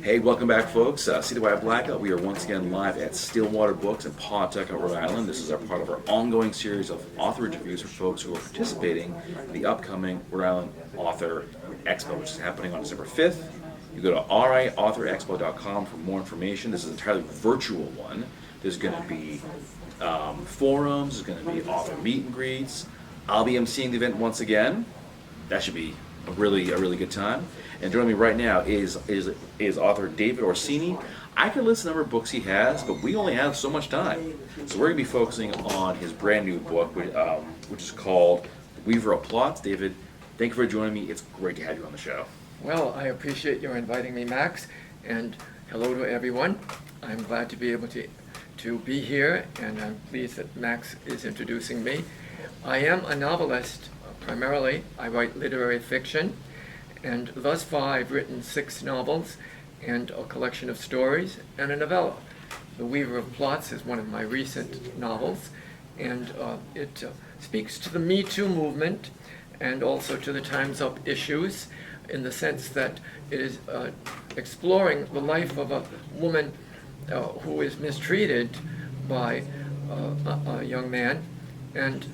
Hey, welcome back, folks. CWI Blackout. We are once again live at Stillwater Books in Pawtucket, Rhode Island. This is our part of our ongoing series of author interviews for folks who are participating in the upcoming Rhode Island Author Expo, which is happening on December 5th. You go to riauthorexpo.com for more information. This is an entirely virtual one. There's going to be forums, there's going to be author meet and greets. I'll be emceeing the event once again. That should be a really good time. And joining me right now is author David Orsini. I could list the number of books he has, but we only have so much time. So we're going to be focusing on his brand new book, which is called The Weaver of Plots. David, thank you for joining me. It's great to have you on the show. Well, I appreciate your inviting me, Max, and hello to everyone. I'm glad to be able to be here, and I'm pleased that Max is introducing me. I am a novelist, primarily. I write literary fiction, and thus far I've written 6 novels and a collection of stories and a novella. The Weaver of Plots is one of my recent novels, and it speaks to the Me Too movement and also to the Time's Up issues, in the sense that it is exploring the life of a woman who is mistreated by a young man, and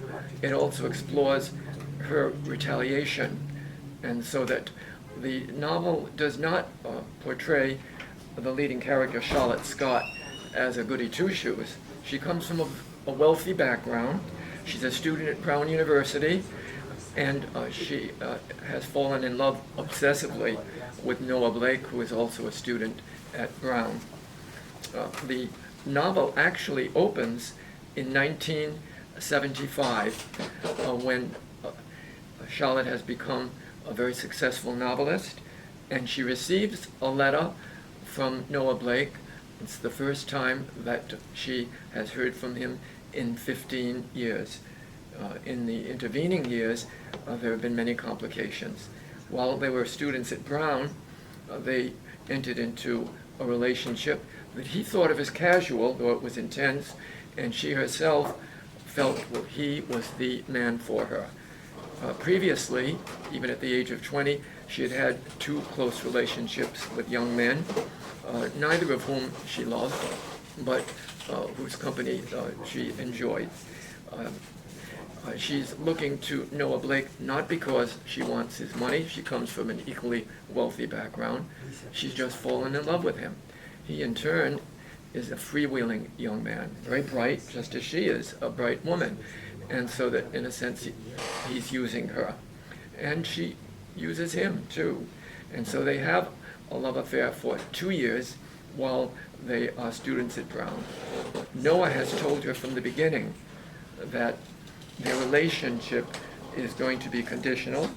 it also explores her retaliation. And so that the novel does not portray the leading character, Charlotte Scott, as a goody two-shoes. She comes from a wealthy background. She's a student at Brown University, and she has fallen in love obsessively with Noah Blake, who is also a student at Brown. The novel actually opens in 1975 when Charlotte has become a very successful novelist, and she receives a letter from Noah Blake. It's the first time that she has heard from him in 15 years. In the intervening years, there have been many complications. While they were students at Brown, they entered into a relationship that he thought of as casual, though it was intense, and she herself felt he was the man for her. Previously, even at the age of 20, she had had 2 close relationships with young men, neither of whom she loved, but whose company she enjoyed. She's looking to Noah Blake not because she wants his money. She comes from an equally wealthy background. She's just fallen in love with him. He, in turn, is a freewheeling young man, very bright, just as she is a bright woman. And so that, in a sense, he's using her. And she uses him, too. And so they have a love affair for 2 years while they are students at Brown. Noah has told her from the beginning that their relationship is going to be conditional.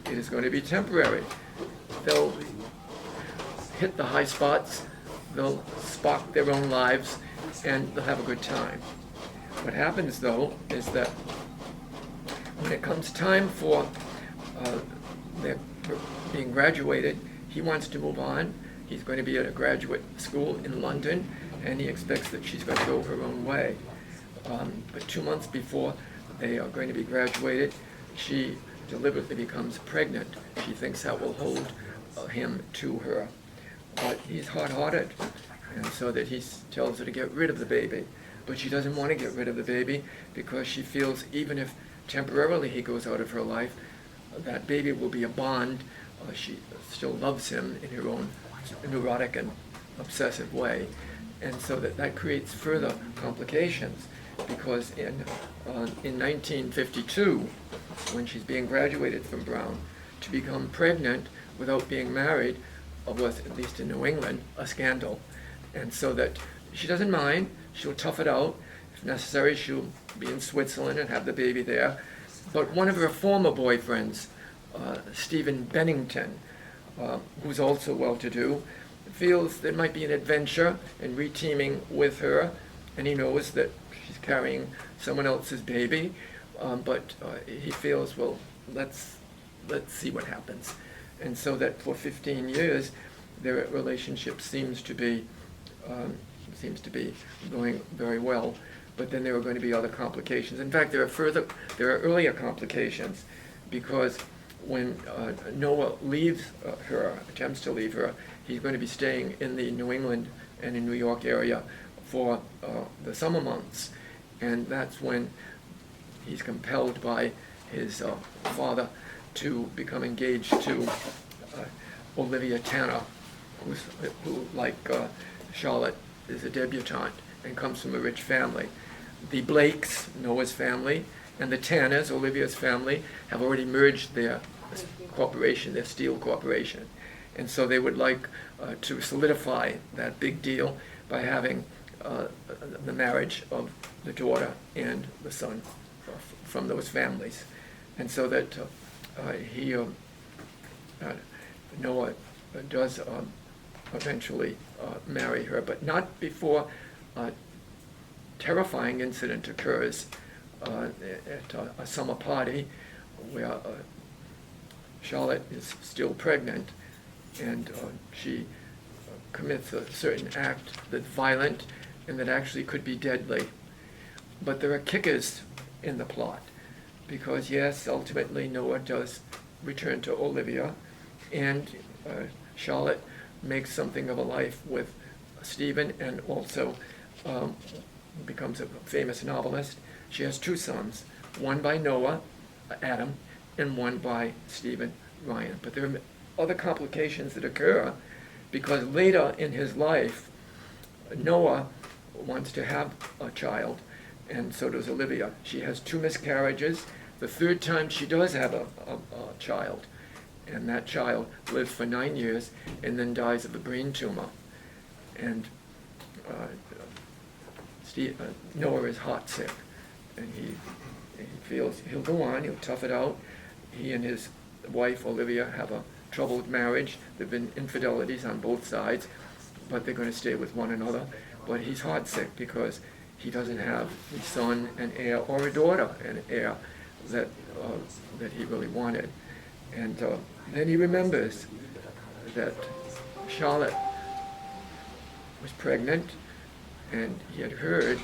It is going to be temporary. They'll hit the high spots, they'll spark their own lives, and they'll have a good time. What happens, though, is that when it comes time for their being graduated, he wants to move on. He's going to be at a graduate school in London, and he expects that she's going to go her own way. But 2 months before they are going to be graduated, she deliberately becomes pregnant. She thinks that will hold him to her. But he's hard-hearted, and so that he tells her to get rid of the baby. But she doesn't want to get rid of the baby because she feels even if temporarily he goes out of her life, that baby will be a bond. She still loves him in her own neurotic and obsessive way. And so that creates further complications, because in 1952, when she's being graduated from Brown, to become pregnant without being married was, at least in New England, a scandal. And so that she doesn't mind. She'll tough it out. If necessary, she'll be in Switzerland and have the baby there. But one of her former boyfriends, Stephen Bennington, who's also well-to-do, feels there might be an adventure in re-teaming with her, and he knows that she's carrying someone else's baby, but he feels, well, let's see what happens. And so that for 15 years, their relationship seems to be going very well, but then there are going to be other complications. In fact, there are earlier complications, because when Noah leaves her, attempts to leave her, he's going to be staying in the New England and in New York area for the summer months. And that's when he's compelled by his father to become engaged to Olivia Tanner, who, like Charlotte, is a debutante and comes from a rich family. The Blakes, Noah's family, and the Tanners, Olivia's family, have already merged their corporation, their steel corporation. And so they would like to solidify that big deal by having the marriage of the daughter and the son from those families. And so that Noah does eventually marry her, but not before a terrifying incident occurs at a summer party where Charlotte is still pregnant, and she commits a certain act that's violent and that actually could be deadly. But there are kickers in the plot, because yes, ultimately Noah does return to Olivia, and Charlotte makes something of a life with Stephen, and also becomes a famous novelist. She has two sons, one by Noah, Adam, and one by Stephen, Ryan. But there are other complications that occur, because later in his life, Noah wants to have a child, and so does Olivia. She has two miscarriages. The third time she does have a child, and that child lives for 9 years and then dies of a brain tumor. And Noah is heart sick, and he feels he'll go on, he'll tough it out. He and his wife Olivia have a troubled marriage. There have been infidelities on both sides, but they're going to stay with one another. But he's heart sick because he doesn't have a son and heir, or a daughter and heir that he really wanted. And then he remembers that Charlotte was pregnant, and he had heard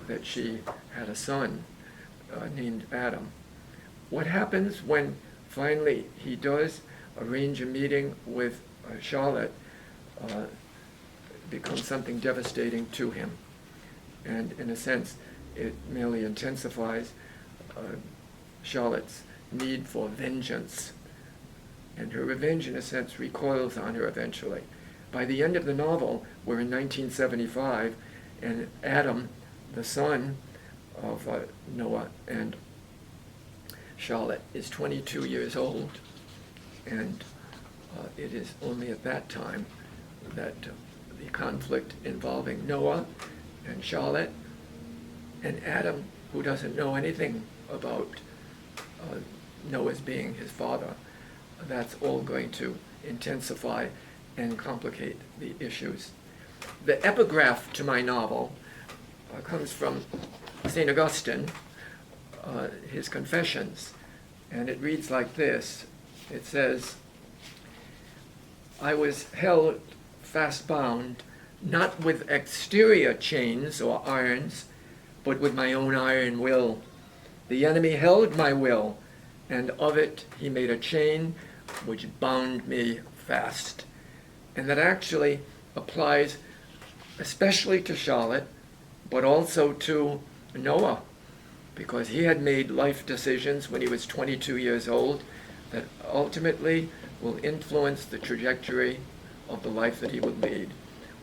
that she had a son named Adam. What happens when finally he does arrange a meeting with Charlotte becomes something devastating to him. And in a sense, it merely intensifies Charlotte's need for vengeance. And her revenge, in a sense, recoils on her eventually. By the end of the novel, we're in 1975, and Adam, the son of Noah and Charlotte, is 22 years old. And it is only at that time that the conflict involving Noah and Charlotte and Adam, who doesn't know anything about Noah's being his father, that's all going to intensify and complicate the issues. The epigraph to my novel comes from St. Augustine, his Confessions, and it reads like this. It says, "I was held fast bound, not with exterior chains or irons, but with my own iron will. The enemy held my will, and of it he made a chain which bound me fast." And that actually applies especially to Charlotte, but also to Noah, because he had made life decisions when he was 22 years old that ultimately will influence the trajectory of the life that he would lead.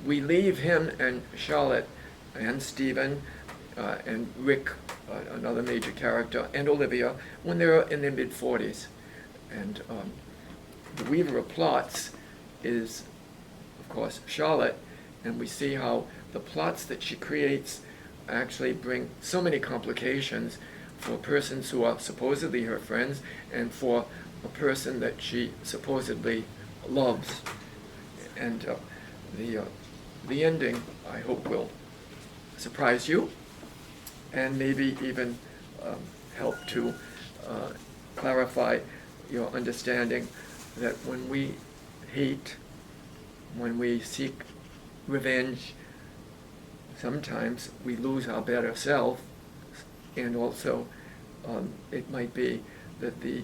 We leave him and Charlotte and Stephen and Rick, another major character, and Olivia when they're in their mid-40s. And the weaver of plots is, of course, Charlotte, and we see how the plots that she creates actually bring so many complications for persons who are supposedly her friends and for a person that she supposedly loves. And the ending, I hope, will surprise you and maybe even help to clarify your understanding that when we hate, when we seek revenge, sometimes we lose our better self, and also it might be that the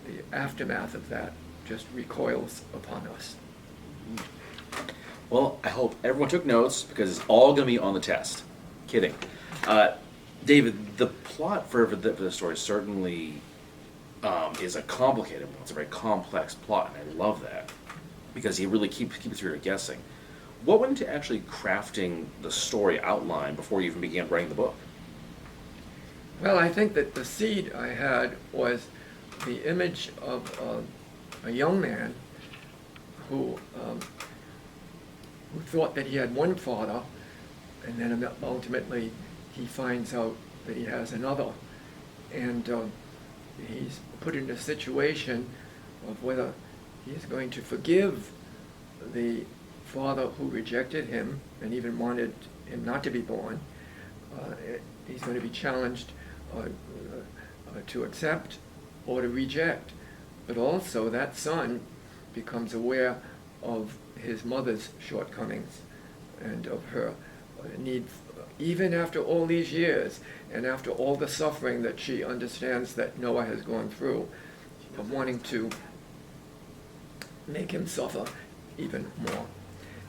the aftermath of that just recoils upon us. Well, I hope everyone took notes because it's all going to be on the test. Kidding. David, the plot for the story certainly is a complicated one. It's a very complex plot, and I love that because he really keeps your reader guessing. What went into actually crafting the story outline before you even began writing the book? Well, I think that the seed I had was the image of a young man who thought that he had one father, and then ultimately he finds out that he has another. And he's put in a situation of whether he's going to forgive the father who rejected him and even wanted him not to be born. He's going to be challenged to accept or to reject. But also that son becomes aware of his mother's shortcomings and of her need, even after all these years and after all the suffering that she understands that Noah has gone through, of wanting to make him suffer even more.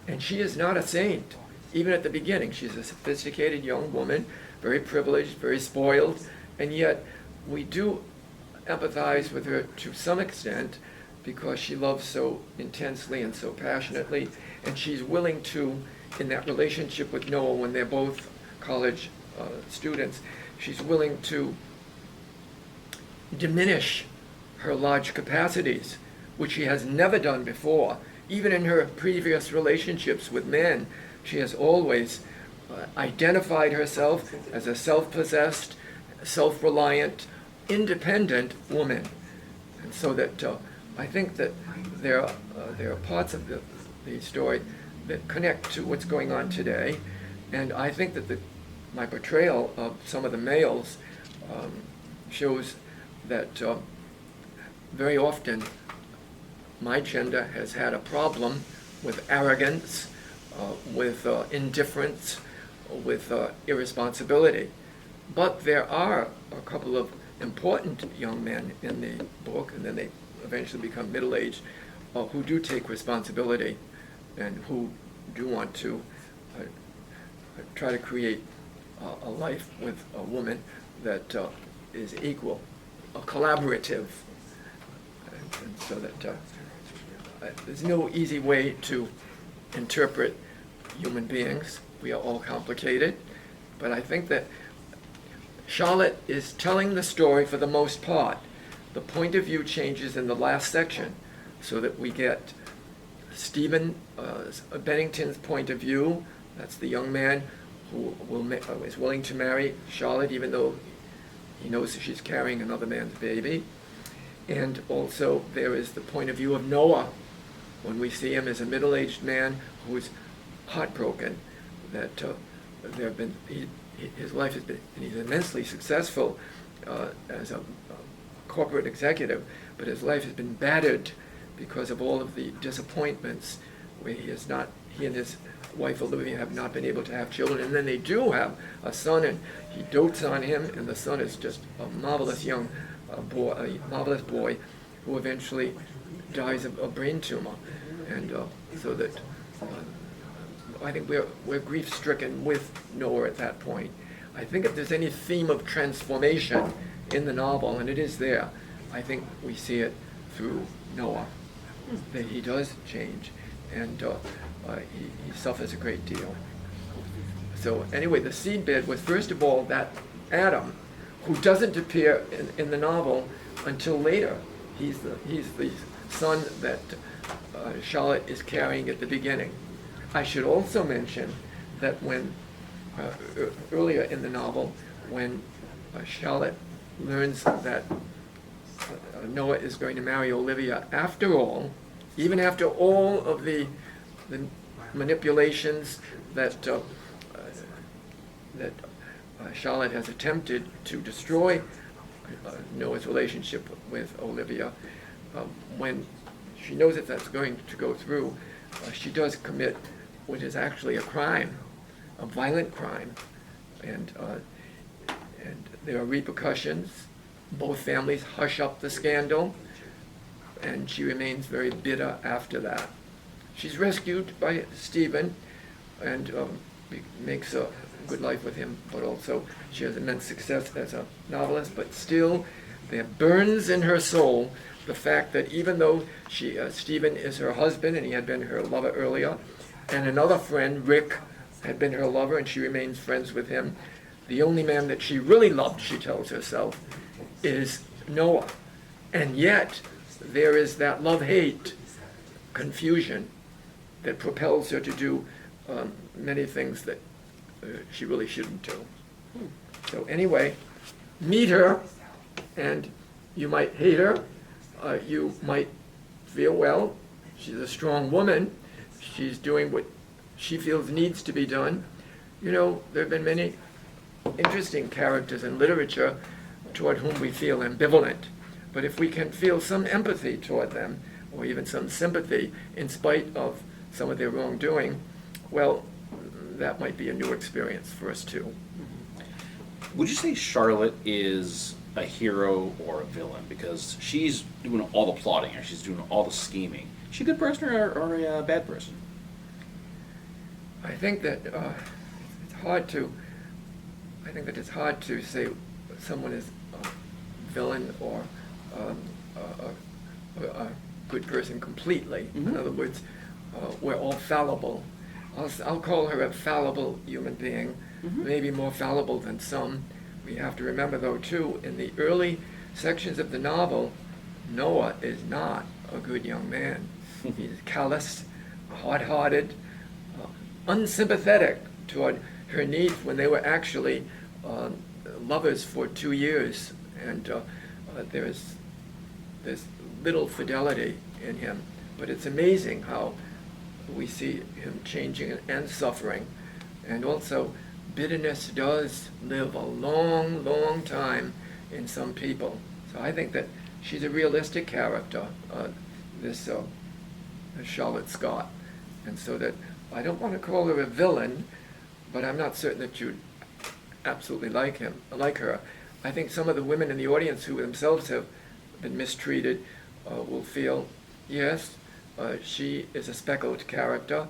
And she is not a saint. Even at the beginning, she's a sophisticated young woman, very privileged, very spoiled, and yet we do empathize with her to some extent because she loves so intensely and so passionately, and she's willing to, in that relationship with Noah when they're both college students, she's willing to diminish her large capacities, which she has never done before. Even in her previous relationships with men, she has always identified herself as a self-possessed, self-reliant, independent woman. And so that I think that there are parts of the story that connect to what's going on today. And I think that my portrayal of some of the males shows that very often my gender has had a problem with arrogance, with indifference, with irresponsibility. But there are a couple of important young men in the book, and then they eventually become middle-aged, who do take responsibility and who do want to try to create a life with a woman that is equal, collaborative, and so that there's no easy way to interpret human beings. We are all complicated, but I think that Charlotte is telling the story for the most part. The point of view changes in the last section so that we get Stephen Bennington's point of view. That's the young man who is willing to marry Charlotte even though he knows that she's carrying another man's baby. And also there is the point of view of Noah when we see him as a middle-aged man who is heartbroken that his life has been, and he's immensely successful as a corporate executive, but his life has been battered because of all of the disappointments where he and his wife Olivia have not been able to have children, and then they do have a son, and he dotes on him, and the son is just a marvelous young boy, a marvelous boy, who eventually dies of a brain tumor, and so that I think we're grief-stricken with Noah at that point. I think if there's any theme of transformation in the novel, and it is there, I think we see it through Noah, that he does change, and he suffers a great deal. So anyway, the seedbed was first of all that Adam, who doesn't appear in the novel until later. He's the son that Charlotte is carrying at the beginning. I should also mention that when earlier in the novel, when Charlotte learns that Noah is going to marry Olivia, after all, even after all of the manipulations that Charlotte has attempted to destroy Noah's relationship with Olivia, when she knows that that's going to go through, she does commit what is actually a crime, a violent crime, and there are repercussions. Both families hush up the scandal. and she remains very bitter after that. She's rescued by Stephen and makes a good life with him, but also she has immense success as a novelist, but still there burns in her soul the fact that even though Stephen is her husband and he had been her lover earlier, and another friend, Rick, had been her lover and she remains friends with him, the only man that she really loved, she tells herself, is Noah. And yet there is that love-hate confusion that propels her to do many things that she really shouldn't do. So anyway, meet her, and you might hate her. You might feel, well, she's a strong woman. She's doing what she feels needs to be done. You know, there have been many interesting characters in literature toward whom we feel ambivalent. But if we can feel some empathy toward them, or even some sympathy in spite of some of their wrongdoing, well, that might be a new experience for us too. Would you say Charlotte is a hero or a villain? Because she's doing all the plotting here, she's doing all the scheming. Is she a good person or a bad person? I think that it's hard to. I think that it's hard to say someone is a villain or a good person completely. Mm-hmm. In other words, we're all fallible. I'll call her a fallible human being, Mm-hmm. maybe more fallible than some. We have to remember, though, too, in the early sections of the novel, Noah is not a good young man. He's callous, hard-hearted, unsympathetic toward her needs when they were actually lovers for 2 years, and there's little fidelity in him. But it's amazing how we see him changing and suffering. And also, bitterness does live a long, long time in some people. So I think that she's a realistic character, this Charlotte Scott. And so that I don't want to call her a villain, but I'm not certain that you'd absolutely like her. I think some of the women in the audience who themselves have been mistreated will feel, yes, she is a speckled character,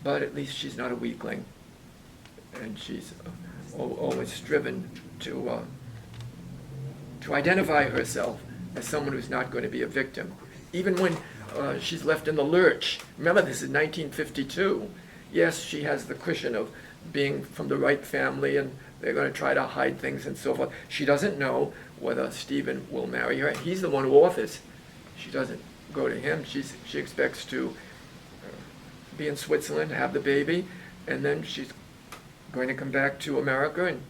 but at least she's not a weakling. And she's always striven to identify herself as someone who's not going to be a victim. Even when she's left in the lurch. Remember, this is 1952. Yes, she has the cushion of being from the right family and they're going to try to hide things and so forth. She doesn't know whether Stephen will marry her. He's the one who offers. She doesn't go to him. She expects to be in Switzerland, have the baby, and then she's going to come back to America, and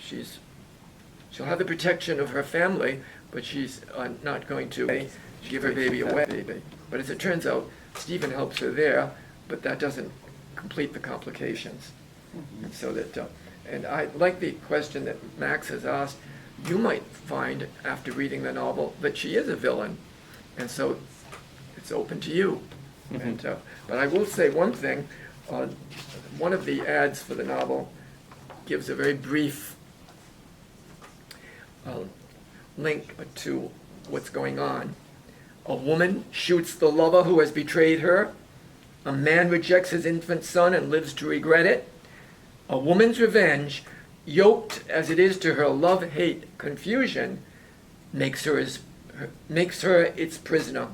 she'll have the protection of her family, but she's not going to give her baby away. But as it turns out, Stephen helps her there, but that doesn't complete the complications. Mm-hmm. And so that, and I like the question that Max has asked. You might find after reading the novel that she is a villain, and so it's open to you. Mm-hmm. And but I will say one thing. One of the ads for the novel gives a very brief link to what's going on. A woman shoots the lover who has betrayed her. A man rejects his infant son and lives to regret it. A woman's revenge, yoked as it is to her love-hate confusion, makes her its prisoner.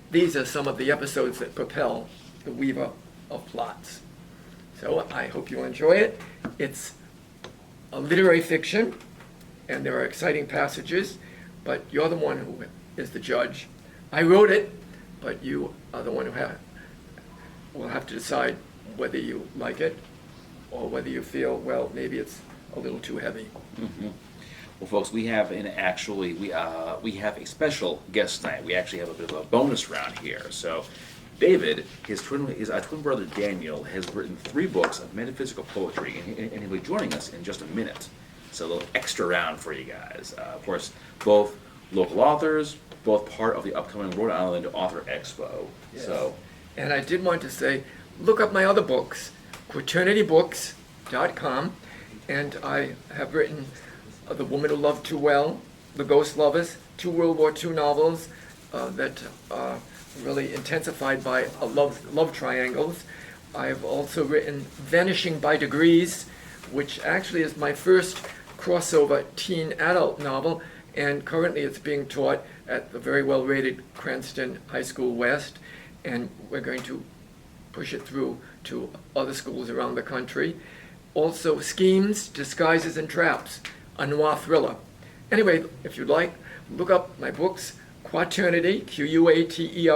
These are some of the episodes that propel the weaver of plots. So I hope you enjoy it. It's a literary fiction, and there are exciting passages, but you're the one who is the judge. I wrote it, but you are the one who will have to decide whether you like it or whether you feel, well, maybe it's a little too heavy. Mm-hmm. Well, folks, we have we have a special guest tonight. We actually have a bit of a bonus round here. So, David, his twin brother Daniel, has written 3 books of metaphysical poetry, and he'll be joining us in just a minute. So a little extra round for you guys. Of course, both local authors, both part of the upcoming Rhode Island Author Expo. Yes. So, and I did want to say, look up my other books, quaternitybooks.com, and I have written The Woman Who Loved Too Well, The Ghost Lovers, 2 World War II novels, that are really intensified by love triangles. I've also written Vanishing by Degrees, which actually is my first crossover teen adult novel, and currently it's being taught at the very well-rated Cranston High School West, and we're going to push it through to other schools around the country. Also, Schemes, Disguises, and Traps, a noir thriller. Anyway, if you'd like, look up my books, Quaternity, Quaternity,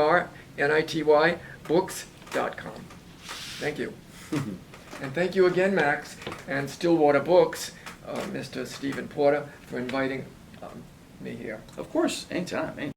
books.com. Thank you. And thank you again, Max, and Stillwater Books, Mr. Stephen Porter, for inviting me here. Of course, anytime.